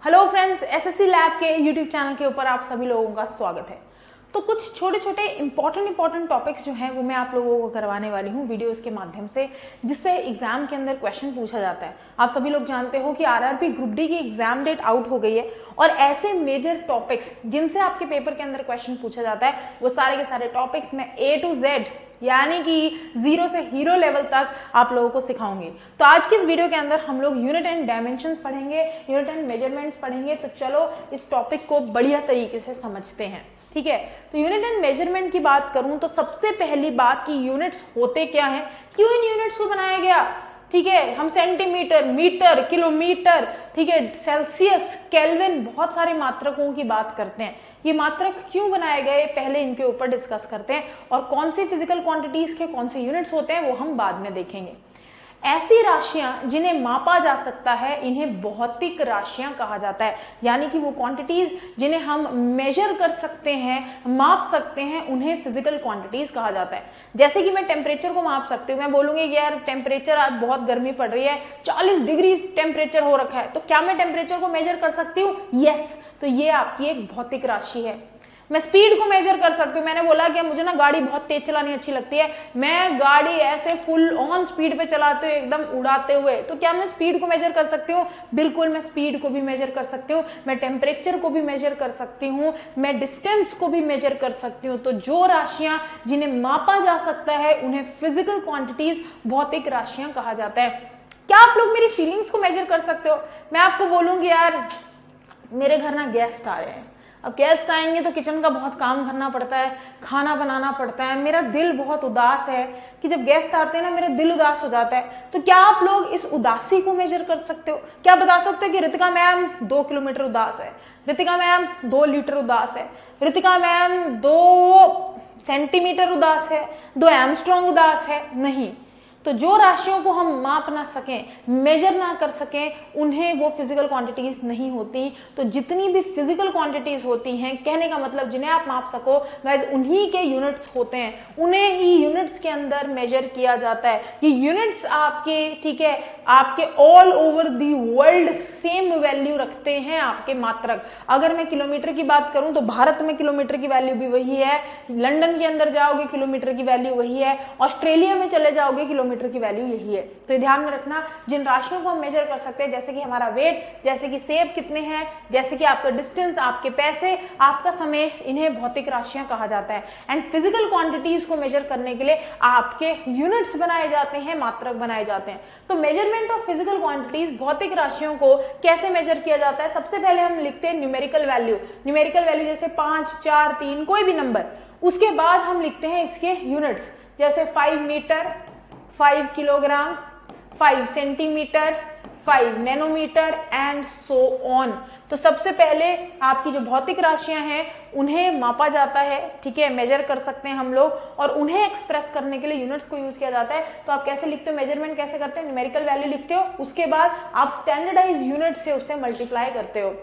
Hello friends, SSC lab के YouTube channel के ऊपर आप सभी लोगों का स्वागत है। तो कुछ छोटे छोटे इंपॉर्टेंट टॉपिक्स जो हैं वो मैं आप लोगों को करवाने वाली हूँ वीडियोस के माध्यम से, जिससे एग्जाम के अंदर क्वेश्चन पूछा जाता है। आप सभी लोग जानते हो कि आरआरबी ग्रुप डी की एग्जाम डेट आउट हो गई है और ऐसे मेजर टॉपिक्स जिनसे आपके पेपर के अंदर क्वेश्चन पूछा जाता है वो सारे के सारे टॉपिक्स मैं A to Z यानी कि जीरो से हीरो लेवल तक आप लोगों को सिखाऊंगी। तो आज की इस वीडियो के अंदर हम लोग यूनिट एंड डायमेंशंस पढ़ेंगे, यूनिट एंड मेजरमेंट्स पढ़ेंगे। तो चलो इस टॉपिक को बढ़िया तरीके से समझते हैं, ठीक है। तो यूनिट एंड मेजरमेंट की बात करूं तो सबसे पहली बात कि यूनिट्स होते क्या हैं, क्यों इन यूनिट्स को बनाया गया, ठीक है। हम सेंटीमीटर, मीटर, किलोमीटर, ठीक है, सेल्सियस, केल्विन, बहुत सारे मात्रकों की बात करते हैं। ये मात्रक क्यों बनाए गए पहले इनके ऊपर डिस्कस करते हैं, और कौन सी फिजिकल क्वांटिटीज के कौन से यूनिट्स होते हैं वो हम बाद में देखेंगे। ऐसी राशियां जिन्हें मापा जा सकता है इन्हें भौतिक राशियां कहा जाता है, यानी कि वो क्वांटिटीज जिन्हें हम मेजर कर सकते हैं, माप सकते हैं, उन्हें फिजिकल क्वांटिटीज कहा जाता है। जैसे कि मैं टेम्परेचर को माप सकती हूँ, मैं बोलूंगी कि यार टेम्परेचर आज बहुत गर्मी पड़ रही है, 40 डिग्री टेम्परेचर हो रखा है, तो क्या मैं टेम्परेचर को मेजर कर सकती हूँ? यस। तो ये आपकी एक भौतिक राशि है। मैं स्पीड को मेजर कर सकती हूँ, मैंने बोला कि मुझे ना गाड़ी बहुत तेज चलानी अच्छी लगती है, मैं गाड़ी ऐसे फुल ऑन स्पीड पे चलाते हुए एकदम उड़ाते हुए, तो क्या मैं स्पीड को मेजर कर सकती हूँ? बिल्कुल, मैं स्पीड को भी मेजर कर सकती हूँ, मैं टेम्परेचर को भी मेजर कर सकती हूँ, मैं डिस्टेंस को भी मेजर कर सकती हूँ। तो जो राशियां जिन्हें मापा जा सकता है उन्हें फिजिकल क्वांटिटीज, भौतिक राशियां कहा जाता है। क्या आप लोग मेरी फीलिंग्स को मेजर कर सकते हो? मैं आपको बोलूंगी यार मेरे घर ना गेस्ट आ रहे हैं, अब गेस्ट आएंगे तो किचन का बहुत काम करना पड़ता है, खाना बनाना पड़ता है, मेरा दिल बहुत उदास है कि जब गेस्ट आते हैं ना मेरा दिल उदास हो जाता है। तो क्या आप लोग इस उदासी को मेजर कर सकते हो? क्या बता सकते हो कि रितिका मैम 2 किलोमीटर उदास है, रितिका मैम 2 लीटर उदास है, रितिका मैम 2 सेंटीमीटर उदास है, 2 एमस्ट्रॉन्ग उदास है? नहीं। तो जो राशियों को हम माप ना सकें, मेजर ना कर सकें, उन्हें वो फिजिकल क्वांटिटीज नहीं होती। तो जितनी भी फिजिकल क्वांटिटीज होती हैं, कहने का मतलब जिन्हें आप माप सको गाइज, उन्हीं के यूनिट्स होते हैं, उन्हें ही यूनिट्स के अंदर मेजर किया जाता है। ये यूनिट्स आपके, ठीक है, आपके all over the world same value रखते हैं। आपके मात्रक, अगर मैं किलोमीटर की बात करूं तो भारत में किलोमीटर की वैल्यू भी वही है, लंदन के अंदर जाओगे किलोमीटर की वैल्यू वही है, ऑस्ट्रेलिया में चले जाओगे किलोमीटर की वैल्यू यही है। तो ध्यान में रखना, जिन राशियों को हम मेजर कर सकते हैं, जैसे कि हमारा वेट, जैसे कि सेब कितने हैं, जैसे कि आपका डिस्टेंस, आपके पैसे, आपका समय, इन्हें भौतिक राशियां कहा जाता है। एंड फिजिकल क्वांटिटीज को मेजर करने के लिए आपके यूनिट्स बनाए जाते हैं, मात्रक बनाए जाते हैं। तो मेजरमेंट ऑफ फिजिकल क्वांटिटीज, भौतिक राशियों को कैसे मेजर किया जाता है? सबसे पहले हम लिखते हैं न्यूमेरिकल वैल्यू। न्यूमेरिकल वैल्यू जैसे 5, 4, 3, कोई भी नंबर। उसके बाद हम लिखते हैं इसके यूनिट्स, जैसे 5 metre, 5 kilogram, 5 centimetre, 5 nanometre and so on. तो सबसे पहले आपकी जो भौतिक राशियां हैं उन्हें मापा जाता है, ठीक है, मेजर कर सकते हैं हम लोग, और उन्हें एक्सप्रेस करने के लिए यूनिट्स को यूज किया जाता है। तो आप कैसे लिखते हो, मेजरमेंट कैसे करते हैं? न्यूमेरिकल वैल्यू लिखते हो, उसके बाद आप स्टैंडर्डाइज यूनिट से उसे मल्टीप्लाई करते हो।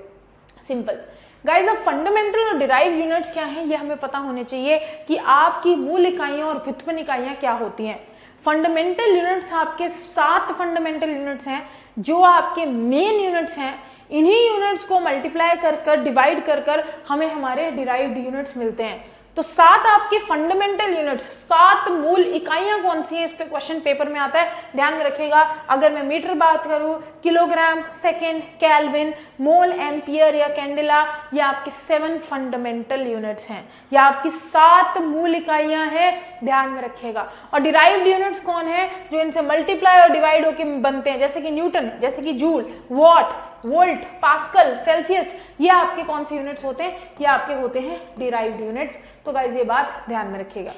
Simple guys. अब फंडामेंटल और डिराइव यूनिट्स क्या हैं ये हमें पता होने चाहिए कि आपकी मूल इकाइयां और व्युत्पन्न इकाइयां क्या होती हैं। फंडामेंटल यूनिट्स आपके 7 फंडामेंटल यूनिट्स हैं जो आपके मेन यूनिट्स हैं। इन्हीं यूनिट्स को मल्टीप्लाई कर कर, डिवाइड कर कर हमें हमारे डिराइव्ड यूनिट्स मिलते हैं। तो 7 आपके फंडामेंटल यूनिट्स, 7 मूल इकाइयां कौन सी हैं, इस पे क्वेश्चन पेपर में आता है, ध्यान में रखिएगा। अगर मैं मीटर बात करूं, किलोग्राम, सेकंड, केल्विन, मोल, एम्पियर या कैंडेला, ये आपके 7 फंडामेंटल यूनिट्स हैं, या आपकी 7 मूल इकाइयां हैं, ध्यान में रखिएगा। और डिराइव्ड यूनिट्स कौन है? जो इनसे मल्टीप्लाई और डिवाइड होकर बनते हैं, जैसे कि न्यूटन, जैसे कि joule, what, volt, pascal, Celsius, ये आपके कौन से यूनिट्स होते हैं? ये आपके होते हैं डिराइव्ड यूनिट्स। तो गाइस ये बात ध्यान में रखिएगा,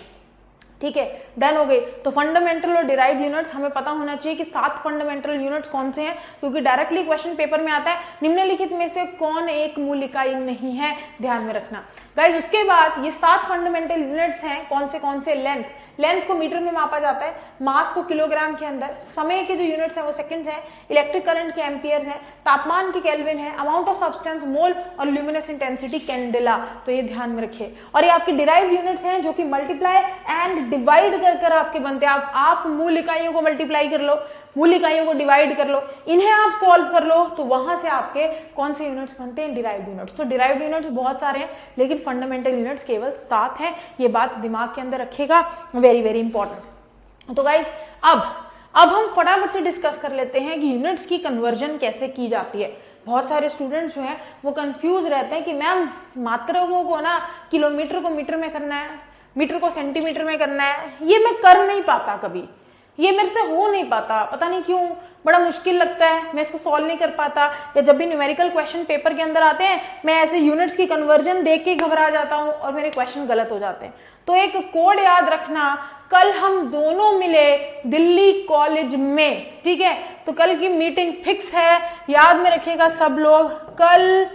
ठीक है, डन हो गई। तो फंडामेंटल और डिराइव्ड यूनिट्स हमें पता होना चाहिए कि 7 फंडामेंटल यूनिट्स कौन से हैं, क्योंकि डायरेक्टली क्वेश्चन पेपर में आता है निम्नलिखित में से कौन एक मूल इकाई नहीं है, ध्यान में रखना गाइस। उसके बाद ये 7 फंडामेंटल यूनिट्स हैं, कौन से? लेंथ, लेंथ को मीटर में मापा जाता है, मास को किलोग्राम के अंदर, समय के जो यूनिट्स हैं वो सेकंड्स हैं, इलेक्ट्रिक करंट के एम्पियर्स हैं, तापमान के केल्विन है, अमाउंट ऑफ सब्सटेंस मोल, और ल्यूमिनस इंटेंसिटी कैंडेला। तो ये ध्यान में रखिए। और ये आपकी डिराइव्ड यूनिट्स हैं जो कि मल्टीप्लाई एंड डिवाइड कर कर आपके बनते हैं। आप मूल इकाइयों को मल्टीप्लाई कर लो, मूल इकाइयों को डिवाइड कर लो, इन्हें आप सॉल्व कर लो, तो वहां से आपके कौन से यूनिट्स बनते हैं? Derived units. तो डिराइव्ड यूनिट्स बहुत सारे हैं, लेकिन फंडामेंटल यूनिट्स केवल 7 हैं। ये बात दिमाग के अंदर रखिएगा, वेरी वेरी इंपॉर्टेंट। तो गाइज अब हम फटाफट से डिस्कस कर लेते हैं कि यूनिट्स की कन्वर्जन कैसे की जाती है। बहुत सारे स्टूडेंट्स जो हैं वो कंफ्यूज रहते हैं कि मैम मात्रकों को ना किलोमीटर को मीटर में करना है, मीटर को सेंटीमीटर में करना है। ये मैं कर नहीं पाता, कभी ये मेरे से हो नहीं पाता, पता नहीं क्यों, बड़ा मुश्किल लगता है, मैं इसको सॉल्व नहीं कर पाता। या जब भी न्यूमेरिकल क्वेश्चन पेपर के अंदर आते हैं, मैं ऐसे यूनिट्स की कन्वर्जन देख के घबरा जाता हूँ और मेरे क्वेश्चन गलत हो जाते हैं। तो एक कोड याद रखना, कल हम दोनों मिले दिल्ली कॉलेज में, ठीक है? तो कल की मीटिंग फिक्स है, याद में रखिएगा सब लोग, कल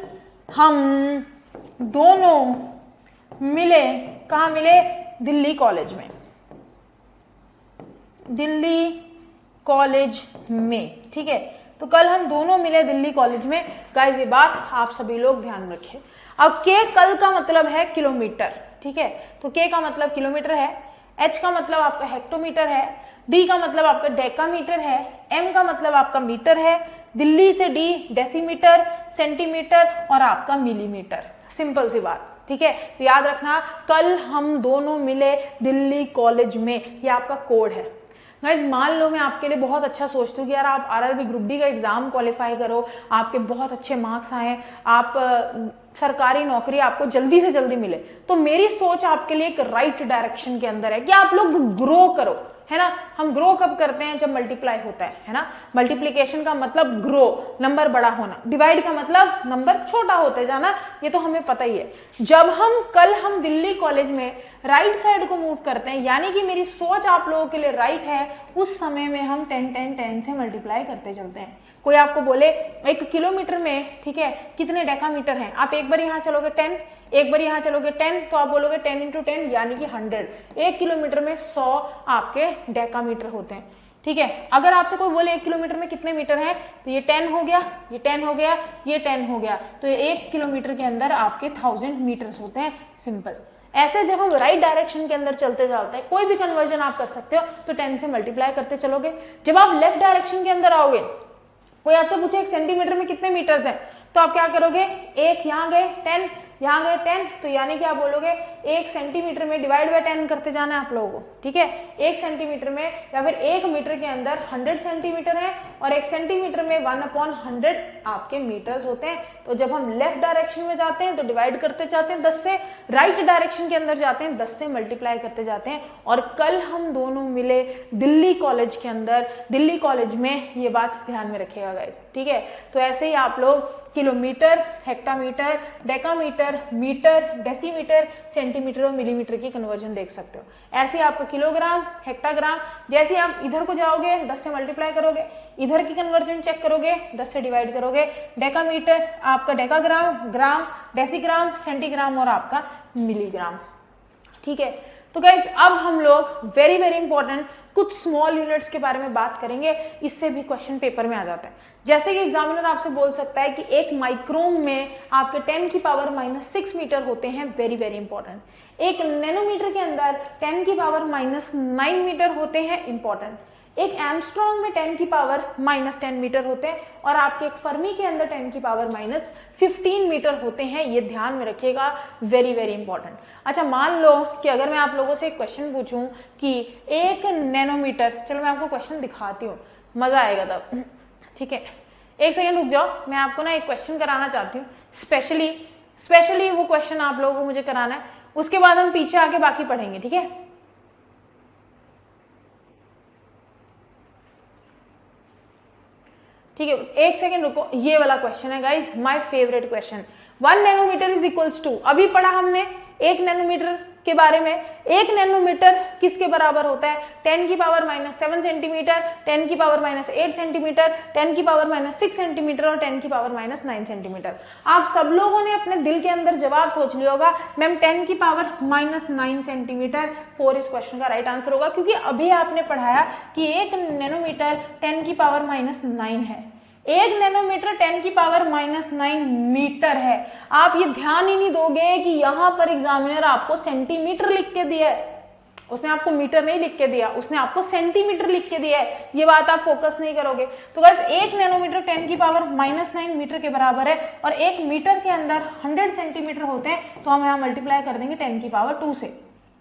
हम दोनों मिले, कहाँ मिले? दिल्ली कॉलेज में, दिल्ली कॉलेज में, ठीक है? तो कल हम दोनों मिले दिल्ली कॉलेज में। गाइस ये बात आप सभी लोग ध्यान रखें। अब के कल का मतलब है किलोमीटर, ठीक है? तो के का मतलब किलोमीटर है, एच का मतलब आपका हेक्टोमीटर है, डी का मतलब आपका डेकामीटर है, एम का मतलब आपका मीटर है, दिल्ली से डी डेसीमीटर, सेंटीमीटर और आपका मिलीमीटर। सिंपल सी बात, ठीक है? तो याद रखना, कल हम दोनों मिले दिल्ली कॉलेज में, ये आपका कोड है। गाइस मान लो मैं आपके लिए बहुत अच्छा सोचती हूँ कि यार आप आरआरबी ग्रुप डी का एग्जाम क्वालिफाई करो, आपके बहुत अच्छे मार्क्स आए, आप सरकारी नौकरी आपको जल्दी से जल्दी मिले, तो मेरी सोच आपके लिए एक राइट डायरेक्शन के अंदर है कि आप लोग ग्रो करो, है ना? हम ग्रो कब करते हैं? जब मल्टीप्लाई होता है ना? मल्टीप्लीकेशन का मतलब ग्रो, नंबर बड़ा होना, डिवाइड का मतलब नंबर छोटा होते जाना, ये तो हमें पता ही है। जब हम दिल्ली कॉलेज में राइट साइड को मूव करते हैं, यानी कि मेरी सोच आप लोगों के लिए राइट है, उस समय में हम 10 से मल्टीप्लाई करते चलते हैं। कोई आपको बोले 1 किलोमीटर में, ठीक है, कितने डेकामीटर हैं? आप एक बार यहाँ चलोगे 10, एक बार यहाँ चलोगे 10, तो आप बोलोगे 10 × 10 यानी कि 100। 1 किलोमीटर में 100 आपके डेकामीटर होते हैं, ठीक है? अगर आपसे कोई बोले 1 किलोमीटर में कितने मीटर हैं, तो ये 10 हो गया, ये 10 हो गया, ये 10 हो गया, तो 1 किलोमीटर के अंदर आपके 1000 मीटर्स होते हैं। सिंपल। ऐसे जब हम राइट डायरेक्शन के अंदर चलते जाते हैं, कोई भी कन्वर्जन आप कर सकते हो, तो 10 से मल्टीप्लाई करते चलोगे। जब आप लेफ्ट डायरेक्शन के अंदर आओगे, कोई आपसे पूछे 1 सेंटीमीटर में कितने मीटर्स हैं, तो आप क्या करोगे? एक यहाँ गए 10, यहाँ गए 10, तो यानी कि आप बोलोगे 1 सेंटीमीटर में डिवाइड बाय 10 करते जाना है आप लोगों को, ठीक है? 1 सेंटीमीटर में या फिर 1 मीटर के अंदर 100 सेंटीमीटर है और 1 सेंटीमीटर में 1/100 आपके मीटर्स होते हैं। तो जब हम लेफ्ट डायरेक्शन में जाते हैं तो डिवाइड करते जाते हैं 10 से, राइट डायरेक्शन के अंदर जाते हैं 10 से मल्टीप्लाई करते जाते हैं। और कल हम दोनों मिले दिल्ली कॉलेज के अंदर, दिल्ली कॉलेज में, ये बात ध्यान में रखिएगा गाइस, ठीक है? तो ऐसे ही आप लोग kilometre, hectometre, decametre, metre, decimetre, centimetre और मिलीमीटर की कन्वर्जन देख सकते हो। ऐसे आपका किलोग्राम, हेक्टाग्राम, जैसे आप इधर को जाओगे 10 से मल्टीप्लाई करोगे, इधर की कन्वर्जन चेक करोगे 10 से डिवाइड करोगे, डेकामीटर आपका डेकाग्राम, ग्राम, डेसीग्राम, सेंटीग्राम और आपका मिलीग्राम, ठीक है? तो गाइस अब हम लोग वेरी वेरी इंपॉर्टेंट कुछ स्मॉल यूनिट्स के बारे में बात करेंगे, इससे भी क्वेश्चन पेपर में आ जाता है। जैसे कि एग्जामिनर आपसे बोल सकता है कि 1 माइक्रोन में आपके 10⁻⁻6 मीटर होते हैं, वेरी वेरी इंपॉर्टेंट। 1 नैनोमीटर के अंदर 10⁻⁹ मीटर होते हैं, इंपॉर्टेंट। 1 एंगस्ट्रॉम में 10⁻⁻10 मीटर होते हैं और आपके एक फर्मी के अंदर 10⁻⁻15 मीटर होते हैं, ये ध्यान में रखिएगा, वेरी वेरी इंपॉर्टेंट। अच्छा मान लो कि अगर मैं आप लोगों से एक क्वेश्चन पूछूं कि 1 नैनोमीटर, चलो मैं आपको क्वेश्चन दिखाती हूँ, मजा आएगा तब, ठीक है? एक सेकेंड रुक जाओ, मैं आपको ना एक क्वेश्चन कराना चाहती हूँ, स्पेशली वो क्वेश्चन आप लोगों को मुझे कराना है, उसके बाद हम पीछे आके बाकी पढ़ेंगे, ठीक है? ठीक है, एक सेकेंड रुको, ये वाला क्वेश्चन है guys, my favourite question. 1 nanometre is equals to, अभी पढ़ा हमने 1 नैनोमीटर के बारे में। 1 नैनोमीटर किसके बराबर होता है? 10⁻⁷ सेंटीमीटर, 10⁻⁸ सेंटीमीटर, 10⁻�6 सेंटीमीटर और 10⁻⁹ सेंटीमीटर। आप सब लोगों ने अपने दिल के अंदर जवाब सोच लिया होगा, मैम 10⁻⁹ सेंटीमीटर 4 इस क्वेश्चन का राइट आंसर होगा, क्योंकि अभी आपने पढ़ाया कि 1 नैनोमीटर 10⁻⁹ है, 1 नैनोमीटर 10⁻⁹ मीटर है। आप ये ध्यान ही नहीं दोगे कि यहां पर एग्जामिनर आपको सेंटीमीटर लिख के दिया है, उसने आपको मीटर नहीं लिख के दिया, उसने आपको सेंटीमीटर लिख के दिया है, ये बात आप फोकस नहीं करोगे। तो गाइस 1 नैनोमीटर 10 की पावर -9 मीटर के बराबर है, और 1 मीटर के अंदर 100 सेंटीमीटर होते हैं, तो हम यहाँ मल्टीप्लाई कर देंगे 10 की पावर 2 से।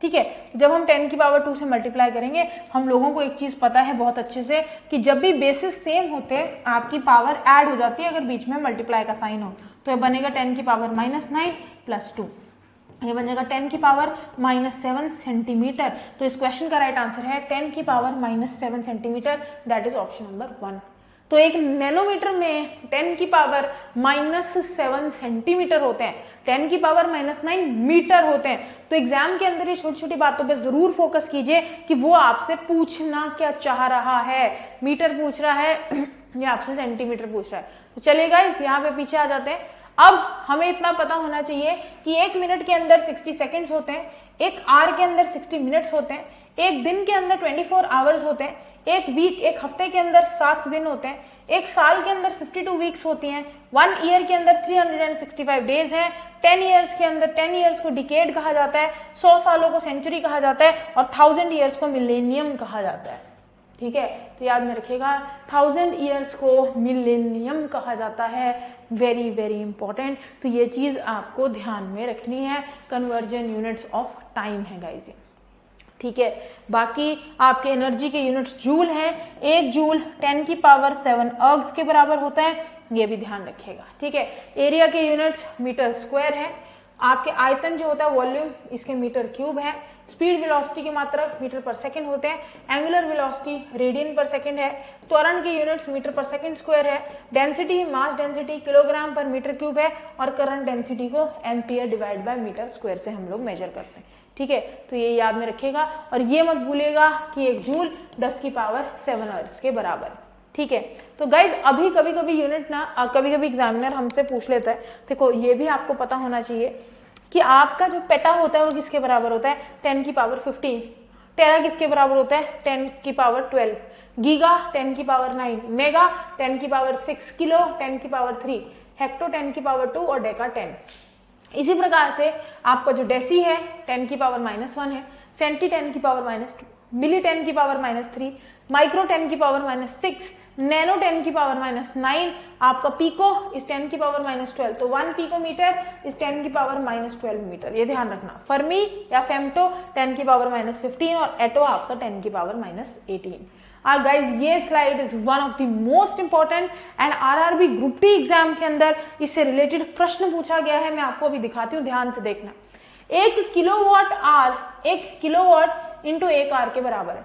ठीक है, जब हम 10 की पावर 2 से मल्टीप्लाई करेंगे, हम लोगों को एक चीज पता है बहुत अच्छे से कि जब भी बेसिस सेम होते हैं आपकी पावर ऐड हो जाती है अगर बीच में मल्टीप्लाई का साइन हो। तो ये बनेगा 10 की पावर -9 + 2, ये बन जाएगा 10 की पावर -7 सेंटीमीटर। तो इस क्वेश्चन का राइट आंसर है 10 की power -7 centimetre, that is option number 1। तो एक नैनोमीटर में 10 की पावर -7 सेंटीमीटर होते हैं, 10 की पावर -9 मीटर होते हैं। तो एग्जाम के अंदर ये छोटी छोटी बातों पे जरूर फोकस कीजिए कि वो आपसे पूछना क्या चाह रहा है, मीटर पूछ रहा है या आपसे सेंटीमीटर पूछ रहा है। तो चलिए गाइस यहाँ पे पीछे आ जाते हैं। अब हमें इतना पता होना चाहिए कि 1 मिनट के अंदर 60 सेकंड्स होते हैं, 1 आवर के अंदर 60 मिनट्स होते हैं, 1 दिन के अंदर 24 आवर्स होते हैं, 1 वीक 1 हफ्ते के अंदर 7 दिन होते हैं, 1 साल के अंदर 52 वीक्स होती हैं, 1 ईयर के अंदर 365 डेज हैं, 10 ईयर्स के अंदर 10 ईयर्स को डिकेड कहा जाता है, 100 सालों को सेंचुरी कहा जाता है, और 1000 ईयर्स को मिलेनियम कहा जाता है। ठीक है, तो याद में रखिएगा 1000 ईयर्स को मिलेनियम कहा जाता है, वेरी वेरी इंपॉर्टेंट। तो ये चीज आपको ध्यान में रखनी है, कन्वर्जन यूनिट्स ऑफ टाइम है गाइस। ठीक है, बाकी आपके एनर्जी के यूनिट्स जूल हैं, 1 जूल 10 की पावर 7 अर्ग्स के बराबर होता है, ये भी ध्यान रखिएगा। ठीक है, एरिया के यूनिट्स मीटर स्क्वायर है, आपके आयतन जो होता है वॉल्यूम इसके मीटर क्यूब है, स्पीड वेलोसिटी की मात्रक मीटर पर सेकंड होते हैं, एंगुलर वेलोसिटी रेडियन पर सेकंड है, त्वरण के यूनिट्स मीटर पर सेकंड स्क्वायर है, डेंसिटी मास डेंसिटी किलोग्राम पर मीटर क्यूब है, और करंट डेंसिटी को ampere divide by metre square से हम लोग मेजर करते हैं। ठीक है, तो ये याद में रखिएगा, और ये मत भूलिएगा कि 1 जूल 10 की पावर 7 अर्ग्स के बराबर। ठीक है, तो गाइज अभी कभी कभी यूनिट ना कभी कभी एग्जामिनर हमसे पूछ लेता है, देखो ये भी आपको पता होना चाहिए कि आपका जो पेटा होता है वो किसके बराबर होता है, 10 की पावर 15, टेरा किसके बराबर होता है, 10 की पावर 12, गीगा 10 की पावर 9, मेगा 10 की पावर 6, किलो 10 की पावर 3, हेक्टो 10 की पावर 2 और डेका 10। इसी प्रकार से आपका जो डेसी है 10 की पावर -1 है, सेंटी 10 की पावर -2, मिली 10 की पावर -3, माइक्रो 10 की पावर -6, नैनो 10 की पावर -9, आपका पीको इस 10 की पावर -12, तो 1 पिकोमीटर इस 10 की पावर -12 मीटर, ये ध्यान रखना। फर्मी या फेम्टो 10 की पावर -15 और एटो आपका 10 की पावर -18। और गाइज ये slide is one of the most important and RRB group D exam के अंदर इससे रिलेटेड प्रश्न पूछा गया है, मैं आपको अभी दिखाती हूँ, ध्यान से देखना। 1 kilowatt hour 1 kilowatt into 1 hour के बराबर है।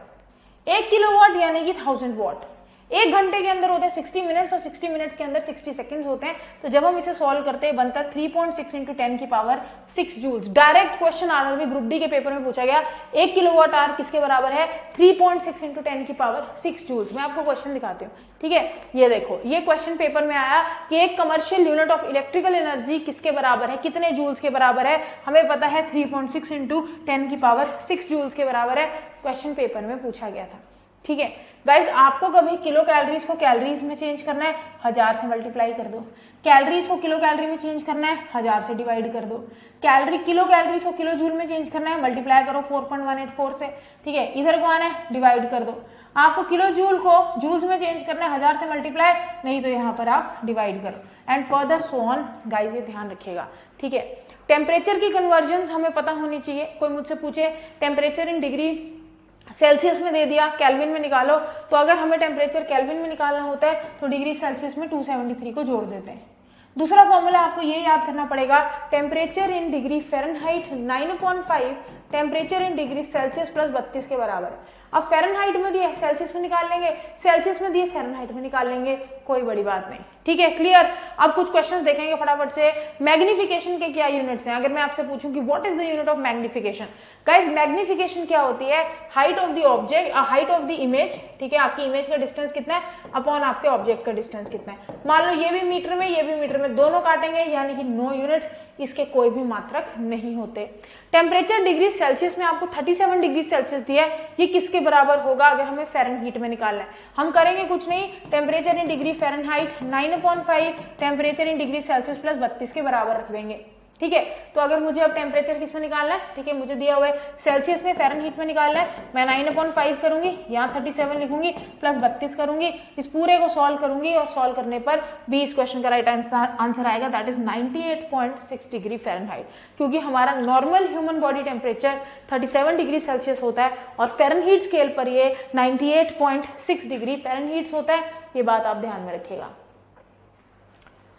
1 किलोवाट यानी कि 1000 वाट। 1 घंटे के अंदर होते हैं 60 मिनट्स और 60 मिनट्स के अंदर 60 सेकंड्स होते हैं। तो जब हम इसे सॉल्व करते हैं बनता है 3.6 इंटू 10 की power 6 joules. Direct question RRB group D के पेपर में पूछा गया 1 किलोवाट आवर किसके बराबर है, 3.6 इंटू 10 की पावर 6 जूल्स। मैं आपको क्वेश्चन दिखाती हूँ, ठीक है। ये देखो, ये क्वेश्चन पेपर में आया कि एक commercial unit of electrical energy किसके बराबर है, कितने जूल्स के बराबर है। हमें पता है 3.6 इंटू 10 की पावर 6 जूल्स के बराबर है, क्वेश्चन पेपर में पूछा गया था, ठीक है। गाइज आपको कभी किलो कैलोरीज को कैलोरीज में चेंज करना है, 1000 से मल्टीप्लाई कर दो। कैलोरीज को किलो कैलोरी में चेंज करना है, 1000 से डिवाइड कर दो। किलो कैलोरीज को किलो जूल में चेंज करना है, मल्टीप्लाई करो 4.184 से, ठीक है। इधर को आना है, डिवाइड कर दो। आपको किलो जूल को जूल्स में चेंज करना है, 1000 से मल्टीप्लाई, नहीं तो यहाँ पर आप डिवाइड करो and further so on. Guys ये ध्यान रखिएगा, ठीक है। टेम्परेचर की कन्वर्जन हमें पता होनी चाहिए। कोई मुझसे पूछे टेम्परेचर इन डिग्री सेल्सियस में दे दिया, केल्विन में निकालो, तो अगर हमें टेम्परेचर केल्विन में निकालना होता है तो डिग्री सेल्सियस में 273 को जोड़ देते हैं। दूसरा फॉर्मूला आपको ये याद करना पड़ेगा, temperature in degree Fahrenheit 9/5 temperature in degree Celsius plus 32 के बराबर है। अब फ़ारेनहाइट में दिए सेल्सियस में निकाल लेंगे, सेल्सियस में दिए फ़ारेनहाइट में निकाल लेंगे, कोई बड़ी बात नहीं, ठीक है, क्लियर। अब कुछ क्वेश्चंस देखेंगे फटाफट से। मैग्निफिकेशन के क्या यूनिट्स हैं, अगर मैं आपसे पूछूं कि what is the unit of magnification. Guys magnification क्या होती है, height of the object, height of the image, ठीक है, आपकी इमेज का डिस्टेंस कितना है अपॉन आपके ऑब्जेक्ट का डिस्टेंस कितना है। मान लो ये भी मीटर में, ये भी मीटर में, दोनों काटेंगे यानी कि 9 यूनिट्स, इसके कोई भी मात्रक नहीं होते। टेम्परेचर डिग्री सेल्सियस में आपको 37 डिग्री सेल्सियस दिया है, ये किसके बराबर होगा अगर हमें फ़ारेनहाइट में निकालना है। हम करेंगे कुछ नहीं, temperature in degree Fahrenheit 9/5 temperature in degree Celsius plus 32 के बराबर रख देंगे, ठीक है। तो अगर मुझे अब टेम्परेचर किस में निकालना है, ठीक है, मुझे दिया हुआ है सेल्सियस में, फ़ारेनहीट में निकालना है, मैं 9/5 करूंगी, यहाँ 37 लिखूंगी, प्लस 32 करूंगी, इस पूरे को सॉल्व करूंगी और सॉल्व करने पर भी इस क्वेश्चन का राइट आंसर आएगा, दैट इज 98.6 डिग्री फ़ारेनहाइट, क्योंकि हमारा normal human body temperature 37 degree Celsius होता है और फ़ारेनहीट स्केल पर ये 98.6 डिग्री फ़ारेनहीट होता है। ये बात आप ध्यान में रखिएगा,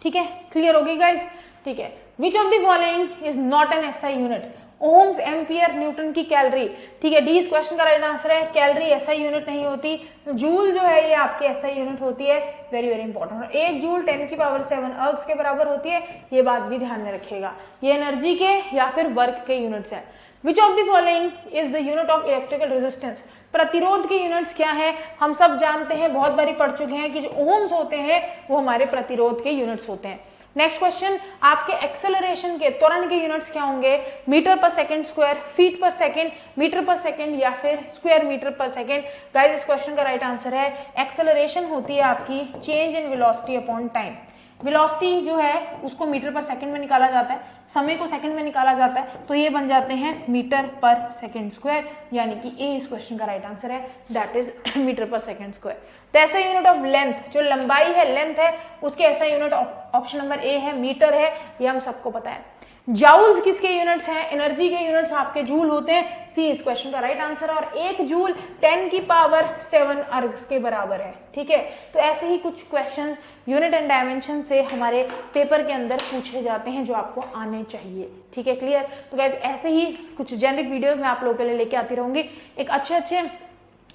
ठीक है, क्लियर होगी गाइस, ठीक है। Which of the following is not an SI unit, ohms, ampere, newton की कैलोरी, ठीक है, डी इस क्वेश्चन का राइट आंसर है, कैलोरी एसआई यूनिट नहीं होती, जूल जो है ये आपकी एसआई यूनिट होती है, वेरी वेरी इंपॉर्टेंट, 1 जूल 10⁻⁷ अर्ग्स के बराबर होती है, ये बात भी ध्यान में रखिएगा, ये एनर्जी के या फिर वर्क के यूनिट्स है। Which of the following is the unit of electrical resistance, प्रतिरोध के यूनिट्स क्या है, हम सब जानते हैं, बहुत बारी पढ़ चुके हैं कि जो ओम्स होते हैं वो हमारे प्रतिरोध के यूनिट्स होते हैं। नेक्स्ट क्वेश्चन, आपके एक्सेलरेशन के, त्वरण के यूनिट्स क्या होंगे, मीटर पर सेकंड स्क्वायर, फीट पर सेकंड, मीटर पर सेकंड या फिर स्क्वायर मीटर पर सेकंड। गाइस इस क्वेश्चन का राइट आंसर है एक्सेलरेशन होती है आपकी change in velocity upon time. Velocity जो है उसको मीटर पर सेकंड में निकाला जाता है, समय को सेकंड में निकाला जाता है, तो ये बन जाते हैं मीटर पर सेकंड स्क्वायर, यानी कि ए इस क्वेश्चन का राइट आंसर है, दैट इज मीटर पर सेकंड स्क्वायर। तो ऐसा यूनिट ऑफ लेंथ, जो लंबाई है, लेंथ है, उसके ऐसा यूनिट ऑप्शन नंबर ए है, मीटर है, ये हम सबको पता है। जाउल्स किसके यूनिट्स हैं, एनर्जी के यूनिट्स आपके जूल होते हैं, सी इस क्वेश्चन का राइट आंसर है, और 1 जूल 10⁻⁷ अर्ग्स के बराबर है, ठीक है। तो ऐसे ही कुछ क्वेश्चंस यूनिट एंड डायमेंशन से हमारे पेपर के अंदर पूछे जाते हैं जो आपको आने चाहिए, ठीक है, क्लियर। तो गाइस ऐसे ही कुछ जेनरिक वीडियोस मैं आप लोगों के लिए लेके आती रहूंगी, एक अच्छे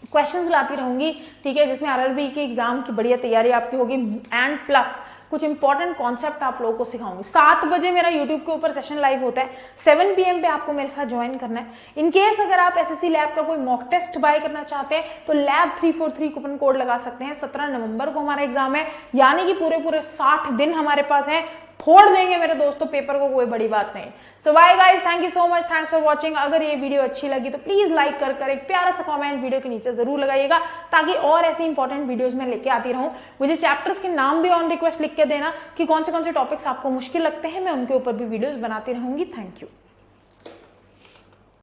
क्वेश्चंस लाती रहूंगी, ठीक है, जिसमें आरआरबी के एग्जाम की बढ़िया तैयारी आपकी होगी, एंड प्लस कुछ इंपॉर्टेंट कॉन्सेप्ट आप लोगों को सिखाऊंगी। 7 बजे मेरा यूट्यूब के ऊपर सेशन लाइव होता है, 7 PM पे आपको मेरे साथ ज्वाइन करना है। इन केस अगर आप एसएससी लैब का कोई मॉक टेस्ट बाय करना चाहते हैं तो लैब 343 कूपन कोड लगा सकते हैं। 17 नवंबर को हमारा एग्जाम है, यानी कि पूरे 60 दिन हमारे पास है, फोड़ देंगे मेरे दोस्तों पेपर को, कोई बड़ी बात नहीं। So bye guys, thank you so much, thanks for watching. अगर ये वीडियो अच्छी लगी तो प्लीज लाइक कर एक प्यारा सा कमेंट वीडियो के नीचे जरूर लगाइएगा, ताकि और ऐसी इंपॉर्टेंट वीडियोस में लेके आती रहूं। मुझे चैप्टर्स के नाम भी ऑन रिक्वेस्ट लिख के देना कि कौन से टॉपिक्स आपको मुश्किल लगते हैं, मैं उनके ऊपर भी वीडियोस बनाती रहूंगी। Thank you.